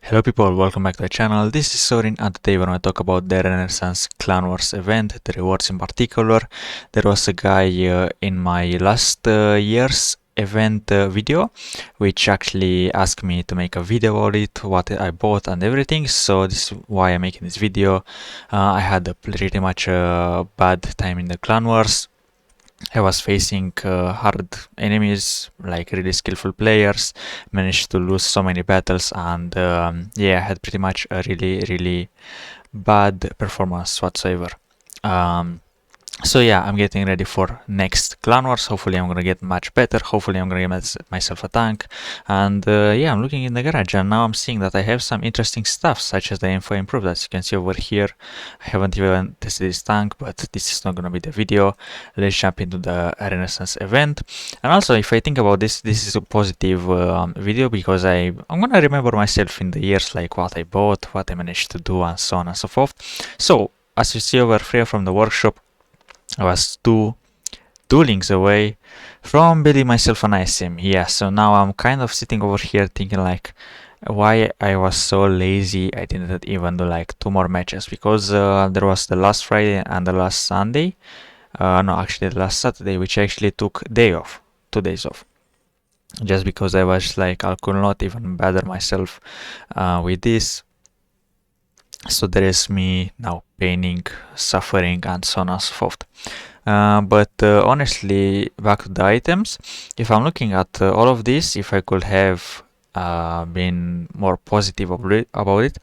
Hello people, welcome back to the channel. This is Sorin and today we're going to talk about the Renaissance Clan Wars event, the rewards in particular. There was a guy in my last year's event video which actually asked me to make a video about it, what I bought and everything, so this is why I'm making this video. I had a pretty much bad time in the Clan Wars. I was facing hard enemies, like really skillful players, managed to lose so many battles, and yeah, I had pretty much a really bad performance whatsoever. So yeah, I'm getting ready for next Clan Wars. Hopefully I'm gonna get much better. Hopefully I'm gonna get myself a tank. And yeah, I'm looking in the garage and now I'm seeing that I have some interesting stuff, such as the info improved. As you can see over here, I haven't even tested this tank, but this is not gonna be the video. Let's jump into the Renaissance event. And also, if I think about this, this is a positive video because I'm gonna remember myself in the years, like what I bought, what I managed to do, and so on and so forth. So, as you see over here from the workshop, I was two links away from building myself an ISM. Yeah, so now I'm kind of sitting over here thinking like why I was so lazy I didn't even do like 2 more matches, because there was the last Friday and the last Sunday. No, actually the last Saturday, which I actually took 2 days off. Just because I was like, I could not even bother myself with this. So there is me now paining, suffering, and so on and so forth. But honestly, back to the items, if I'm looking at all of this, if I could have been more positive about it,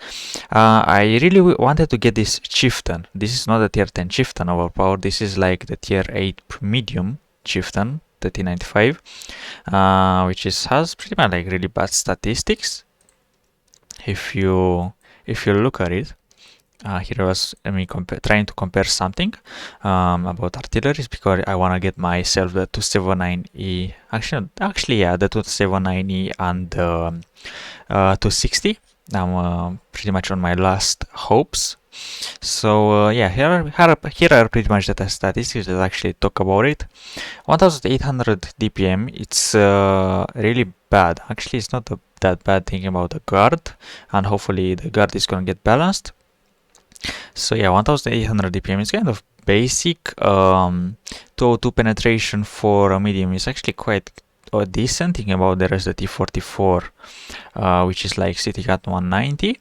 I really wanted to get this chieftain. This is not a tier 10 chieftain overpowered, this is like the tier 8 medium chieftain, 1395, which has pretty much like really bad statistics. If you look at it, here was me trying to compare something about artilleries, because I want to get myself the 279E. Actually, yeah, the 279E and 260. I'm pretty much on my last hopes. So yeah, here are pretty much the statistics that actually talk about it. 1800 DPM. It's really bad. Actually, it's not that bad thinking about the guard, and hopefully the guard is gonna get balanced. So yeah, 1800 DPM is kind of basic. 202 penetration for a medium is actually quite decent, thinking about there is the T44, which is like sitting at 190.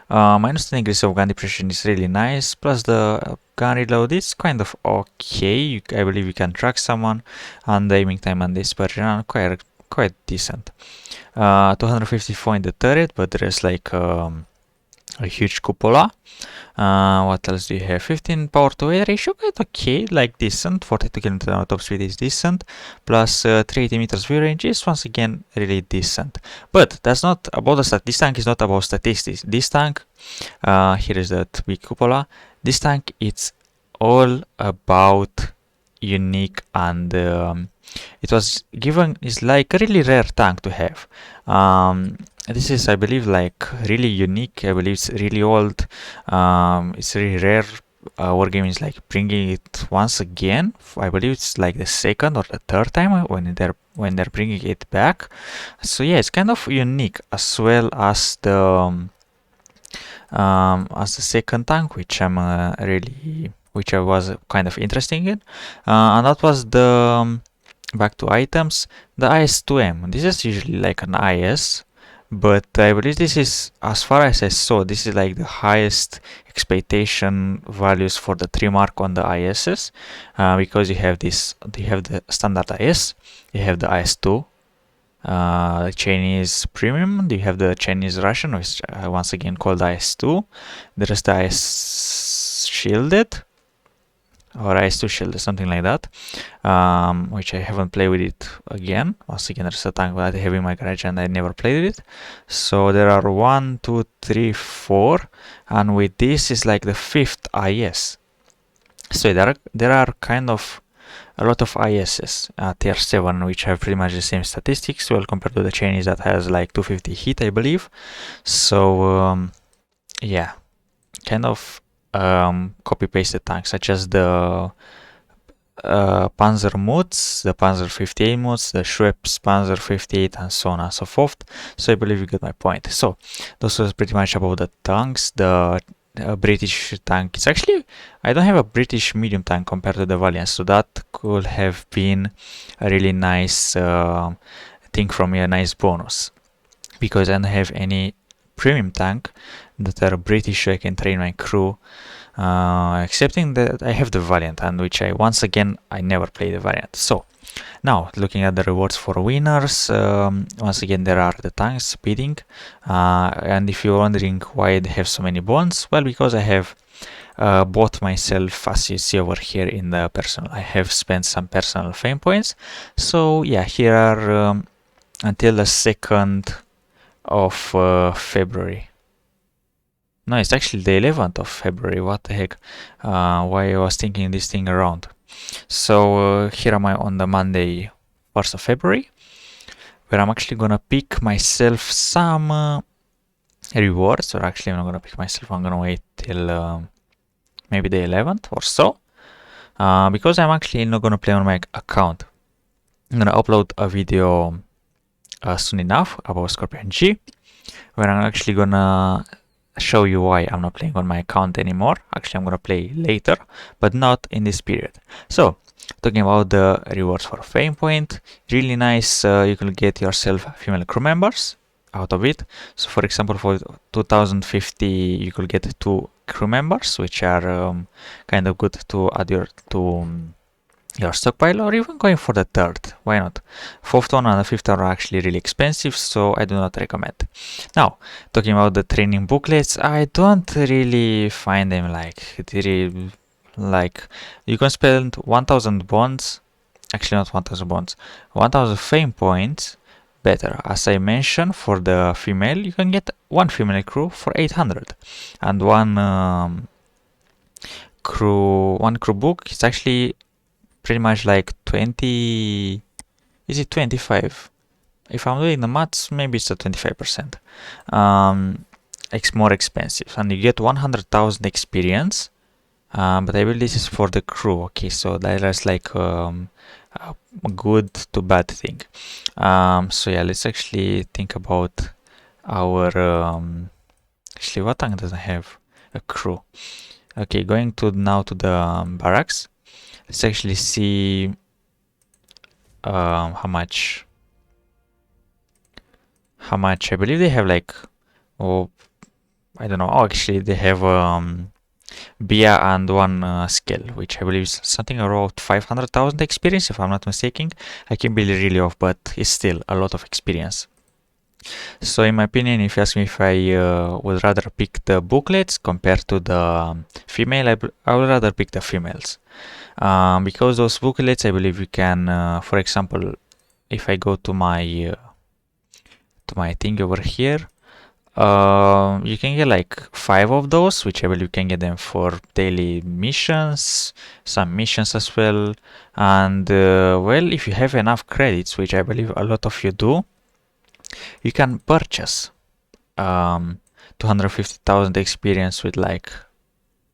Minus 10 degrees of gun depression is really nice, plus the gun reload is kind of okay. I believe you can track someone, and the aiming time and dispersion are quite decent. 254 in the turret, but there is like a huge cupola. What else do you have? 15 power to weight ratio, quite okay, like decent. 42 km top speed is decent, plus 380 meters view range is once again really decent. But that's not about this tank is not about statistics. This tank, here is that big cupola. This tank, it's all about unique, and it was given, is like a really rare tank to have. This is, I believe, like really unique. I believe it's really old. It's really rare. Wargaming is like bringing it once again. I believe it's like the second or the third time when they're bringing it back. So yeah, it's kind of unique, as well as the second tank, which which I was kind of interested in, and that was the back to items, the IS-2M. This is usually like an IS. But I believe this is, as far as I saw, this is like the highest expectation values for the 3 mark on the ISs, because you have the standard IS, you have the IS-2, Chinese premium, you have the Chinese Russian, which once again called IS-2, there is the IS shielded, or IS-2 shield, something like that, which I haven't played with it again. Once again, there's a tank that I have in my garage and I never played with it. So there are 1, 2, 3, 4, and with this is like the 5th IS. So there are kind of a lot of ISs at tier 7, which have pretty much the same statistics, well, compared to the Chinese that has like 250 hit, I believe. So yeah, kind of copy pasted tanks, such as the Panzer mods, the Panzer 58 mods, the Schweppes Panzer 58, and so on and so forth. So I believe you get my point. So this was pretty much about the tanks. The British tank. It's actually, I don't have a British medium tank compared to the Valiant, so that could have been a really nice thing from me, a nice bonus, because I don't have any premium tank that are British, so I can train my crew. Excepting that I have the Valiant, and which once again I never play the Valiant. So now looking at the rewards for winners, once again there are the tanks bidding, and if you're wondering why they have so many bonds, well, because I have bought myself, as you see over here in the personal, I have spent some personal fame points. So yeah, here are until the 2nd of February. No, it's actually the 11th of February. What the heck? Why I was thinking this thing around. So here am I on the Monday, 1st of February, where I'm actually gonna pick myself some rewards. Or actually, I'm not gonna pick myself. I'm gonna wait till maybe the 11th or so, because I'm actually not gonna play on my account. I'm gonna upload a video soon enough about Scorpion G, where I'm actually gonna show you why I'm not playing on my account anymore. Actually, I'm gonna play later, but not in this period. So, talking about the rewards for fame point, really nice. You can get yourself female crew members out of it. So, for example, for 2050, you could get 2 crew members, which are kind of good to add your stockpile, or even going for the 3rd. Why not? 4th one and the 5th one are actually really expensive, so I do not recommend. Now, talking about the training booklets, I don't really find them like you can spend 1000 bonds, actually not 1000 bonds, 1000 fame points better. As I mentioned, for the female, you can get 1 female crew for 800, and one crew book is actually pretty much like 20, is it 25? If I'm doing the maths, maybe it's a 25%. It's more expensive, and you get 100,000 experience, but I believe this is for the crew. Okay, so that is like a good to bad thing. So yeah, let's actually think about our actually, what tank doesn't have a crew? Okay, going to now to the barracks. Let's actually see how much. I believe they have like, oh, I don't know. Oh, actually, they have Bia and 1 skill, which I believe is something around 500,000 experience, if I'm not mistaken. I can be really off, but it's still a lot of experience. So in my opinion, if you ask me if I would rather pick the booklets compared to the female, I would rather pick the females. Because those booklets, I believe you can, for example, if I go to my thing over here, you can get like 5 of those, which I believe you can get them for daily missions, some missions as well. And well, if you have enough credits, which I believe a lot of you do, you can purchase 250,000 experience with like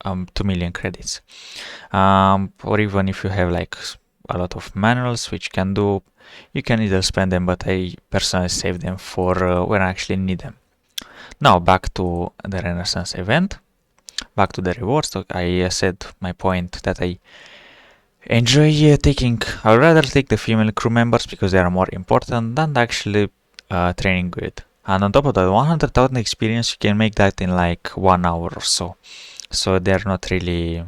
2 million credits. Or even if you have like a lot of manuals, which you can either spend them, but I personally save them for when I actually need them. Now back to the Renaissance event, back to the rewards. So I said my point that I enjoy I'd rather take the female crew members because they are more important than actually training good. And on top of that, 100,000 experience, you can make that in like 1 hour or so. So they're not really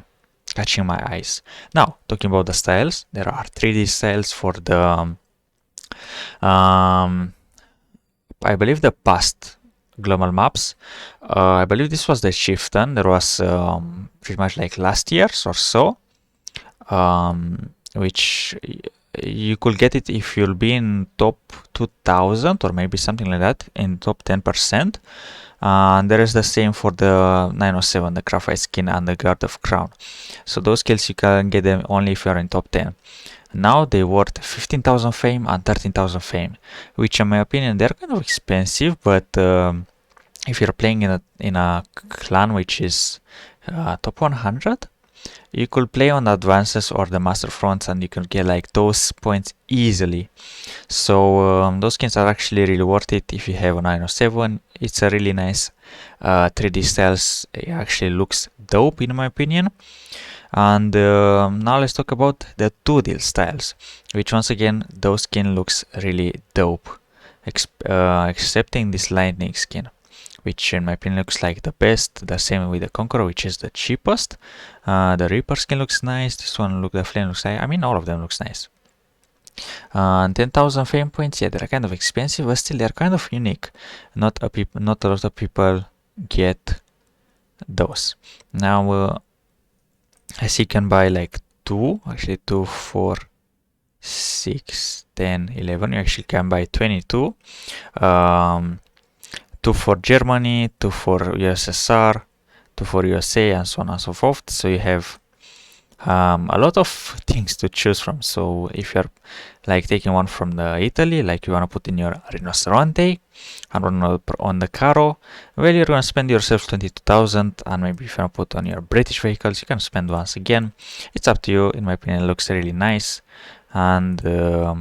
catching my eyes. Now, talking about the styles, there are 3D styles for the, I believe the past global maps. I believe this was the Chieftain. There was pretty much like last year's or so, which you could get it if you'll be in top 2000 or maybe something like that, in top 10%. And there is the same for the 907, the Graphite Skin and the Guard of Crown. So those skills you can get them only if you're in top 10. Now they worth 15,000 fame and 13,000 fame, which in my opinion they're kind of expensive, but if you're playing in a clan which is top 100, you could play on the advances or the master fronts and you can get like those points easily. So those skins are actually really worth it if you have a 907. It's a really nice 3D styles. It actually looks dope in my opinion. And now let's talk about the 2D styles, which once again, those skin looks really dope. Excepting this lightning skin, which in my opinion looks like the best. The same with the Conqueror, which is the cheapest. The Reaper skin looks nice. This one the Flame looks nice. I mean, all of them looks nice. 10,000 fame points, yeah, they're kind of expensive, but still they're kind of unique. Not a lot of people get those. Now, I see you can buy like 2, actually 2, 4, 6, 10, 11. You actually can buy 22. 2 for Germany, 2 for USSR, 2 for USA, and so on and so forth. So you have a lot of things to choose from. So if you're like taking one from the Italy, like you want to put in your Rinoceronte and on the Caro, well, you're going to spend yourself 22,000, and maybe if you want to put on your British vehicles, you can spend once again. It's up to you. In my opinion, it looks really nice. And this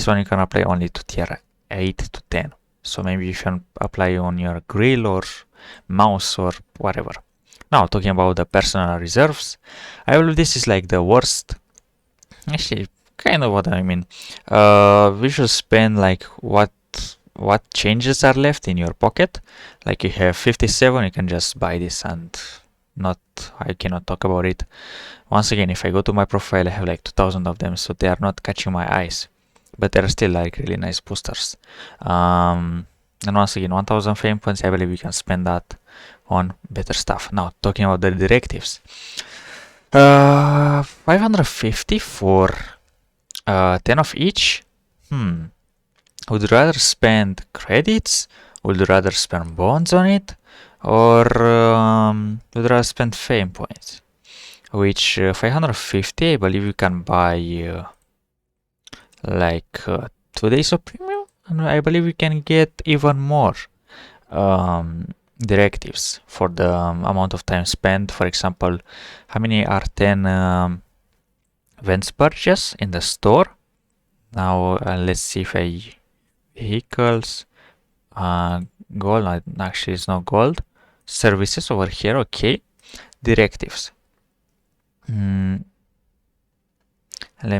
one you can apply only to tier 8 to 10. So maybe you can apply on your grill or mouse or whatever. Now, talking about the personal reserves, I believe this is like the worst. Actually, kind of what I mean. We should spend like what changes are left in your pocket. Like you have 57, you can just buy this and I cannot talk about it. Once again, if I go to my profile, I have like 2,000 of them, so they are not catching my eyes. But they're still like really nice boosters. And once again, 1,000 fame points, I believe you can spend that on better stuff. Now, talking about the directives. 550 for 10 of each. Would you rather spend credits? Would you rather spend bonds on it? Or would you rather spend fame points? Which 550, I believe you can buy like 2 days of premium. And I believe you can get even more directives for the amount of time spent. For example, how many are 10 events purchase in the store? Now let's see if vehicles, gold, actually it's not gold. Services over here, okay. Directives. Let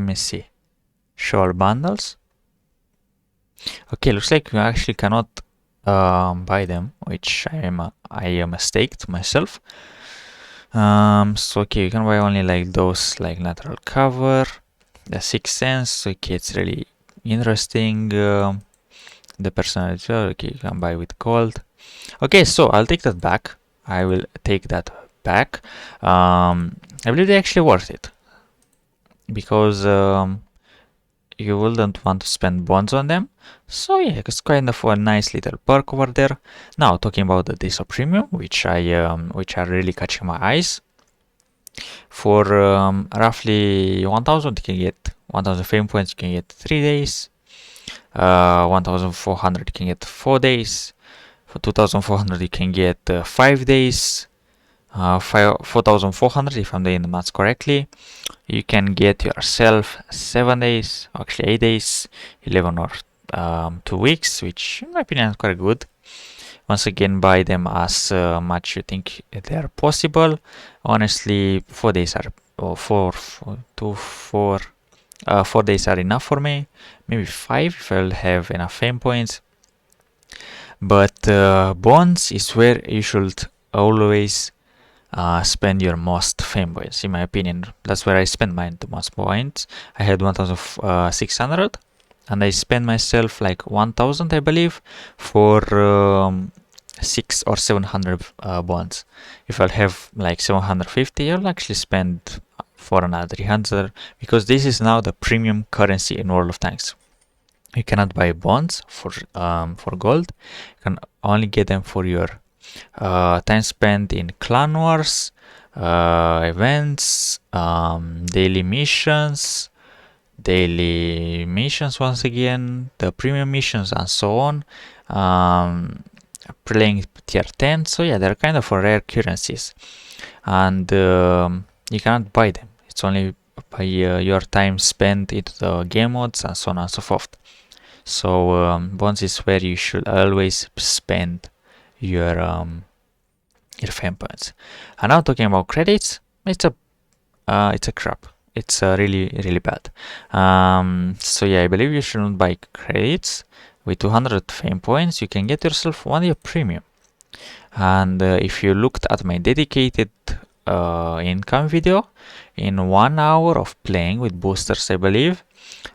me see. Show all bundles. Okay, looks like you actually cannot buy them, which I mistaked myself. So okay, you can buy only like those, like lateral cover, the 6th sense. Okay, it's really interesting. The personality, okay, you can buy with gold. Okay, so I'll take that back. I will take that back. I believe they're actually worth it because you wouldn't want to spend bonds on them. So yeah, it's kind of a nice little perk over there. Now talking about the days of premium, which are really catching my eyes. For roughly 1,000, you can get 1,000 fame points. You can get 3 days. 1,400, you can get 4 days. For 2,400, you can get 5 days. 4,400, if I'm doing the maths correctly, you can get yourself 7 days, actually 8 days, 11 or 2 weeks, which in my opinion is quite good. Once again, buy them as much you think they are possible. Honestly, 4 days are 4 days are enough for me. Maybe 5 if I'll have enough fame points. But bonds is where you should always spend your most fame points, in my opinion. That's where I spend the most points. I had 1,600 and I spent myself like 1,000, I believe, for 600 or 700 bonds. If I'll have like 750, I'll actually spend for another 300, because this is now the premium currency in World of Tanks. You cannot buy bonds for gold. You can only get them for your time spent in clan wars, events, daily missions once again, the premium missions and so on. playing tier 10, so yeah, they're kind of rare currencies, and you cannot buy them. It's only by your time spent into the game modes and so on and so forth. So bonds is where you should always spend your fame points. And now talking about credits, it's a crap. It's really bad. So yeah, I believe you shouldn't buy credits. With 200 fame points, you can get yourself 1 year premium. And if you looked at my dedicated income video, in 1 hour of playing with boosters, I believe,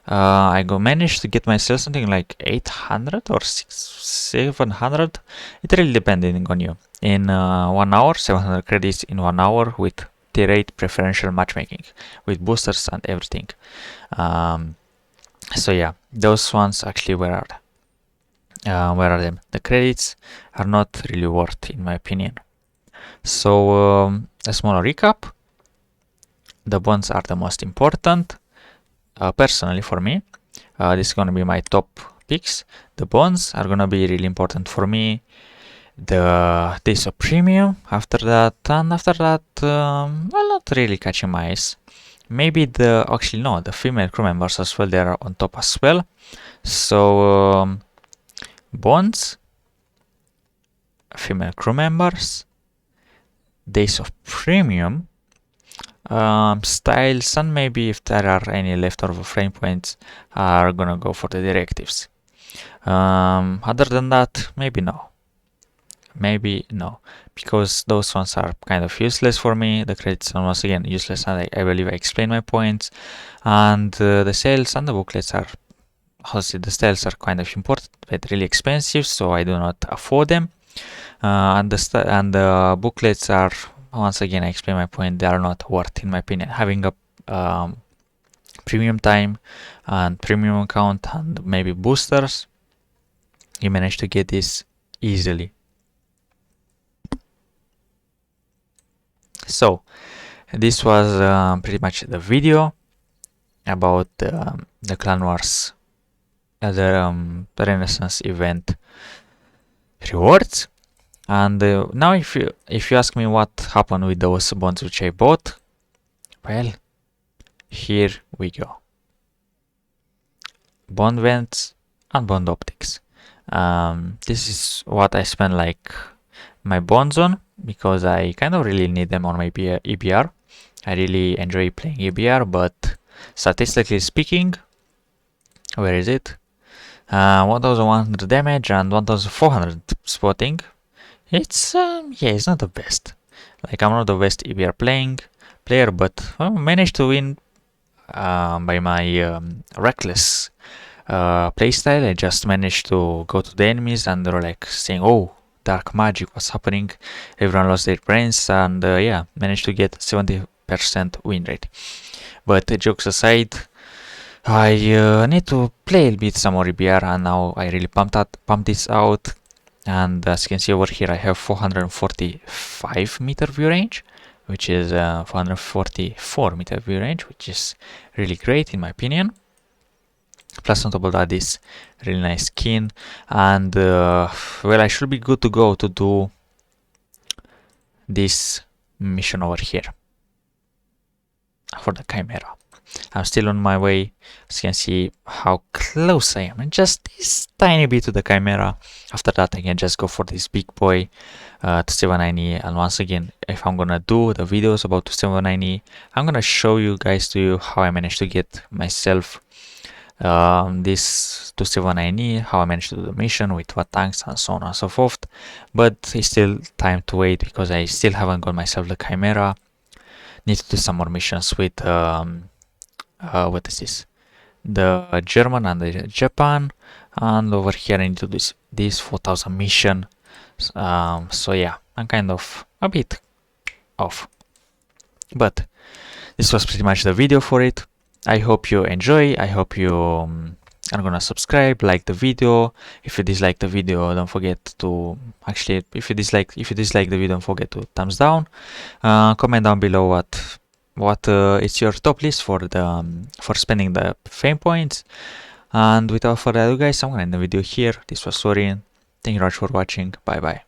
I managed to get myself something like 800 or 700. It really depending on you. In 1 hour, 700 credits in 1 hour with tier 8 preferential matchmaking with boosters and everything. So yeah, those ones actually where are them? The credits are not really worth, in my opinion. So a small recap. The bonds are the most important. Personally for me, this is gonna be my top picks. The bonds are gonna be really important for me. The days of premium after that, and after that, well, not really catching my eyes. Maybe the female crew members as well, they are on top as well. So bonds, female crew members, days of premium, styles, and maybe if there are any leftover frame points, are gonna go for the directives. Other than that, maybe no, because those ones are kind of useless for me. The credits are once again useless, and I believe I explained my points. And the sales and the booklets are, the sales are kind of important but really expensive, so I do not afford them. And the booklets are, once again, I explain my point, they are not worth, in my opinion. Having a premium time and premium account and maybe boosters, you manage to get this easily. So this was pretty much the video about the Clan Wars, the Renaissance event rewards. And now if you ask me what happened with those bonds which I bought, well, here we go. Bond vents and bond optics. This is what I spend like my bonds on, because I kind of really need them on my EBR. I really enjoy playing EBR, but statistically speaking, where is it? 1100 damage and 1400 spotting. It's it's not the best. Like, I'm not the best EBR player, but I managed to win by my reckless playstyle. I just managed to go to the enemies and they were like saying, "Oh, dark magic, what's happening?" Everyone lost their brains, and yeah, managed to get 70% win rate. But jokes aside, I need to play a bit some more EBR, and now I really pumped this out. And as you can see over here, I have 445 meter view range, which is 444 meter view range, which is really great in my opinion. Plus on top of that, this really nice skin, and well, I should be good to go to do this mission over here for the Chimera. I'm still on my way. As you can see how close I am, and just this tiny bit to the Chimera. After that, I can just go for this big boy to 790. And once again, if I'm gonna do the videos about 790, I'm gonna show you guys how I managed to get myself this to 790, how I managed to do the mission with what tanks and so on and so forth. But it's still time to wait, because I still haven't got myself the Chimera. Need to do some more missions with what is this? The German and the Japan, and over here I need to do this 4000 mission. So yeah, I'm kind of a bit off, but this was pretty much the video for it. I hope you enjoy. I hope you are gonna subscribe, like the video. If you dislike the video, don't forget to if you dislike the video, don't forget to thumbs down. Comment down below what is your top list for the for spending the fame points. And without further ado, guys, I'm gonna end the video here. This was Sorin. Thank you very much for watching. Bye bye.